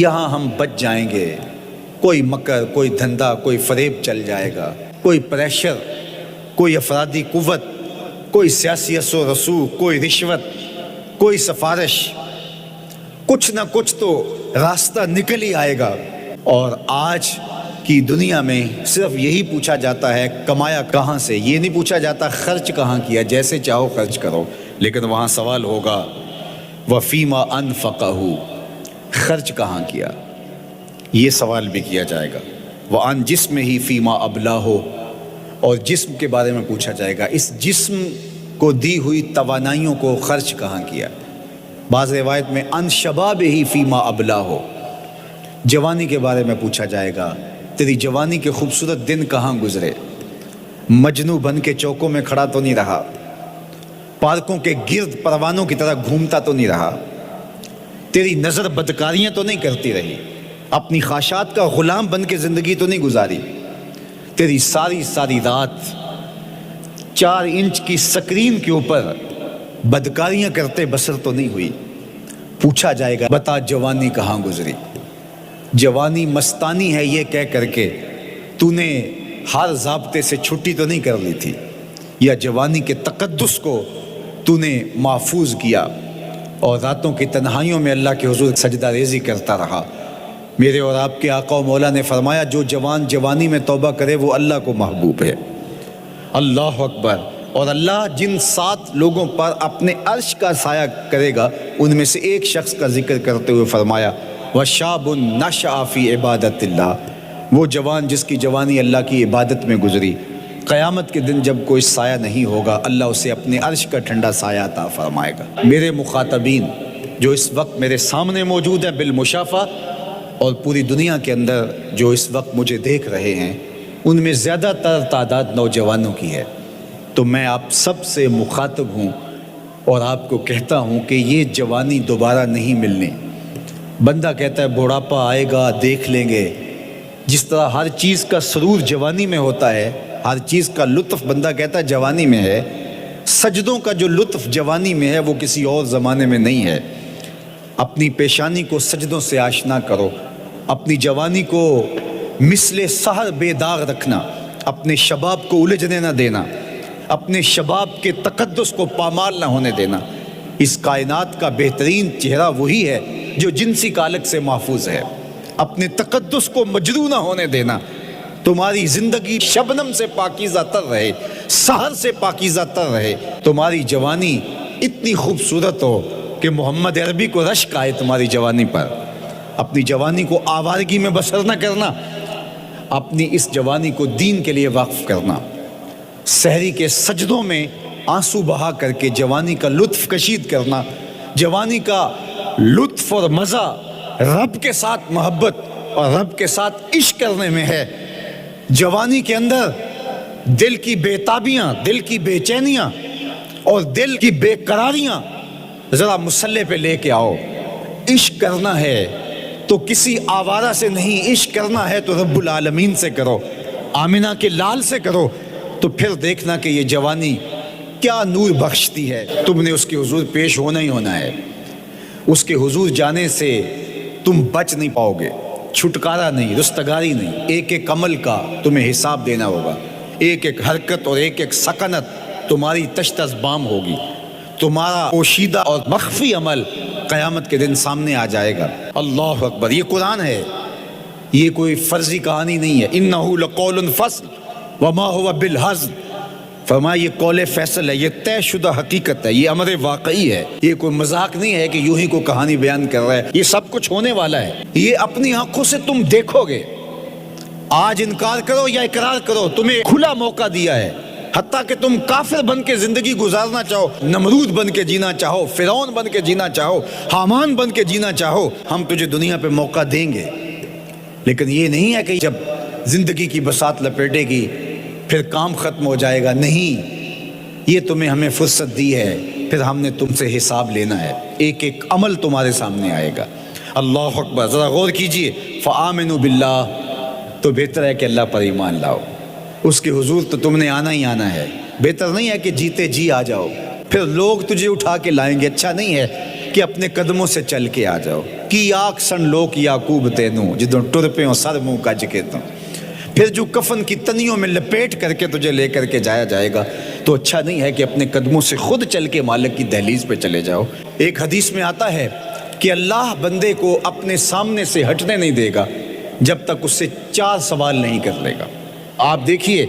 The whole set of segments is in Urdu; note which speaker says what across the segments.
Speaker 1: یہاں ہم بچ جائیں گے، کوئی مکر، کوئی دھندا، کوئی فریب چل جائے گا، کوئی پریشر، کوئی افرادی قوت، کوئی سیاسی اثر و رسوخ، کوئی رشوت، کوئی سفارش، کچھ نہ کچھ تو راستہ نکل ہی آئے گا۔ اور آج کی دنیا میں صرف یہی پوچھا جاتا ہے کمایا کہاں سے، یہ نہیں پوچھا جاتا خرچ کہاں کیا، جیسے چاہو خرچ کرو، لیکن وہاں سوال ہوگا وَفِيمَا أَنفَقَهُ، خرچ کہاں کیا، یہ سوال بھی کیا جائے گا۔ وَعَنْ جِسْمِهِ فِيمَا أَبْلَاهُ، اور جسم کے بارے میں پوچھا جائے گا، اس جسم کو دی ہوئی توانائیوں کو خرچ کہاں کیا۔ بعض روایت میں عن شبابہ فیما ابلاہ، جوانی کے بارے میں پوچھا جائے گا، تیری جوانی کے خوبصورت دن کہاں گزرے، مجنوں بن کے چوکوں میں کھڑا تو نہیں رہا، پارکوں کے گرد پروانوں کی طرح گھومتا تو نہیں رہا، تیری نظر بدکاریاں تو نہیں کرتی رہی، اپنی خواہشات کا غلام بن کے زندگی تو نہیں گزاری، تیری ساری ساری رات 4 انچ کی سکرین کے اوپر بدکاریاں کرتے بسر تو نہیں ہوئی۔ پوچھا جائے گا بتا جوانی کہاں گزری، جوانی مستانی ہے یہ کہہ کر کے تو نے ہر ضابطے سے چھٹی تو نہیں کر لی تھی، یا جوانی کے تقدس کو تو نے محفوظ کیا اور راتوں کی تنہائیوں میں اللہ کے حضور سجدہ ریزی کرتا رہا۔ میرے اور آپ کے آقا و مولا نے فرمایا جو جوان جوانی میں توبہ کرے وہ اللہ کو محبوب ہے۔ اللہ اکبر۔ اور اللہ جن 7 لوگوں پر اپنے عرش کا سایہ کرے گا ان میں سے ایک شخص کا ذکر کرتے ہوئے فرمایا وَشَابٌ نَشَأَ فِي عِبَادَةِ اللَّهِ، وہ جوان جس کی جوانی اللہ کی عبادت میں گزری، قیامت کے دن جب کوئی سایہ نہیں ہوگا اللہ اسے اپنے عرش کا ٹھنڈا سایہ عطا فرمائے گا۔ میرے مخاطبین جو اس وقت میرے سامنے موجود ہیں بالمشافہ، اور پوری دنیا کے اندر جو اس وقت مجھے دیکھ رہے ہیں، ان میں زیادہ تر تعداد نوجوانوں کی ہے، تو میں آپ سب سے مخاطب ہوں اور آپ کو کہتا ہوں کہ یہ جوانی دوبارہ نہیں ملنی۔ بندہ کہتا ہے بڑھاپا آئے گا دیکھ لیں گے، جس طرح ہر چیز کا سرور جوانی میں ہوتا ہے، ہر چیز کا لطف بندہ کہتا ہے جوانی میں ہے، سجدوں کا جو لطف جوانی میں ہے وہ کسی اور زمانے میں نہیں ہے۔ اپنی پیشانی کو سجدوں سے آشنا کرو، اپنی جوانی کو مثل سحر بے داغ رکھنا، اپنے شباب کو الجھنے نہ دینا، اپنے شباب کے تقدس کو پامال نہ ہونے دینا۔ اس کائنات کا بہترین چہرہ وہی ہے جو جنسی کالک سے محفوظ ہے، اپنے تقدس کو مجروح نہ ہونے دینا۔ تمہاری زندگی شبنم سے پاکیزہ تر رہے، سحر سے پاکیزہ تر رہے، تمہاری جوانی اتنی خوبصورت ہو کہ محمد عربی کو رشک آئے تمہاری جوانی پر۔ اپنی جوانی کو آوارگی میں بسر نہ کرنا، اپنی اس جوانی کو دین کے لیے وقف کرنا، سحری کے سجدوں میں آنسو بہا کر کے جوانی کا لطف کشید کرنا۔ جوانی کا لطف اور مزہ رب کے ساتھ محبت اور رب کے ساتھ عشق کرنے میں ہے۔ جوانی کے اندر دل کی بے تابیاں، دل کی بے چینیاں اور دل کی بے قراریاں ذرا مسلح پہ لے کے آؤ۔ عشق کرنا ہے تو کسی آوارہ سے نہیں، عشق کرنا ہے تو رب العالمین سے کرو، آمنہ کے لال سے کرو، تو پھر دیکھنا کہ یہ جوانی کیا نور بخشتی ہے۔ تم نے اس کے حضور پیش ہونا ہی ہونا ہے، اس کے حضور جانے سے تم بچ نہیں پاؤ گے، چھٹکارا نہیں، رستگاری نہیں۔ ایک ایک عمل کا تمہیں حساب دینا ہوگا، ایک ایک حرکت اور ایک ایک سکنت تمہاری تشت ازبام ہوگی، تمہارا پوشیدہ اور مخفی عمل قیامت کے دن سامنے آ جائے گا۔ اللہ اکبر۔ یہ قرآن ہے، یہ کوئی فرضی کہانی نہیں ہے۔ اِنَّهُ لَقَوْلٌ فَصْلٌ وَمَا هُوَ بِالْهَزْلِ، فرمایا یہ قول فیصل ہے، یہ طے شدہ حقیقت ہے، یہ امر واقعی ہے، یہ کوئی مذاق نہیں ہے کہ یوں ہی کوئی کہانی بیان کر رہا ہے، یہ سب کچھ ہونے والا ہے، یہ اپنی آنکھوں سے تم دیکھو گے۔ آج انکار کرو یا اقرار کرو، تمہیں کھلا موقع دیا ہے، حتیٰ کہ تم کافر بن کے زندگی گزارنا چاہو، نمرود بن کے جینا چاہو، فرعون بن کے جینا چاہو، حامان بن کے جینا چاہو، ہم تجھے دنیا پہ موقع دیں گے۔ لیکن یہ نہیں ہے کہ جب زندگی کی بساط لپیٹے گی پھر کام ختم ہو جائے گا، نہیں، یہ تمہیں ہمیں فرصت دی ہے، پھر ہم نے تم سے حساب لینا ہے، ایک ایک عمل تمہارے سامنے آئے گا۔ اللہ اکبر۔ ذرا غور کیجئے، فآمنوا باللہ، تو بہتر ہے کہ اللہ پر ایمان لاؤ، اس کے حضور تو تم نے آنا ہی آنا ہے، بہتر نہیں ہے کہ جیتے جی آ جاؤ، پھر لوگ تجھے اٹھا کے لائیں گے، اچھا نہیں ہے کہ اپنے قدموں سے چل کے آ جاؤ۔ کی آگ سن لوک یعقوب تینوں جدوں ٹر پیوں سر منہ کج کے تو پھر جو کفن کی تنیوں میں لپیٹ کر کے تجھے لے کر کے جایا جائے گا تو اچھا نہیں ہے کہ اپنے قدموں سے خود چل کے مالک کی دہلیز پہ چلے جاؤ۔ ایک حدیث میں آتا ہے کہ اللہ بندے کو اپنے سامنے سے ہٹنے نہیں دے گا جب تک اس سے 4 سوال نہیں کر لے گا۔ آپ دیکھیے،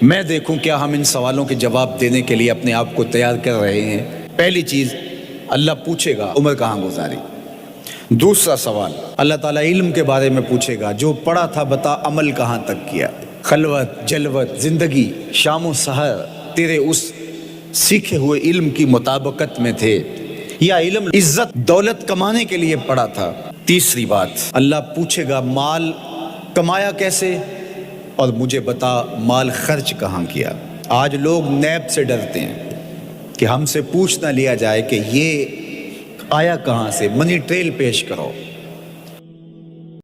Speaker 1: میں دیکھوں کیا ہم ان سوالوں کے جواب دینے کے لیے اپنے آپ کو تیار کر رہے ہیں۔ پہلی چیز، اللہ پوچھے گا عمر کہاں گزاری۔ دوسرا سوال، اللہ تعالیٰ علم کے بارے میں پوچھے گا، جو پڑھا تھا بتا عمل کہاں تک کیا۔ خلوت، جلوت، زندگی، شام و سحر تیرے اس سیکھے ہوئے علم کی مطابقت میں تھے یا علم عزت دولت کمانے کے لیے پڑھا تھا۔ تیسری بات، اللہ پوچھے گا مال کمایا کیسے، اور مجھے بتا مال خرچ کہاں کیا۔ آج لوگ نیب سے ڈرتے ہیں کہ ہم سے پوچھ نہ لیا جائے کہ یہ آیا کہاں سے، منی ٹریل پیش کرو۔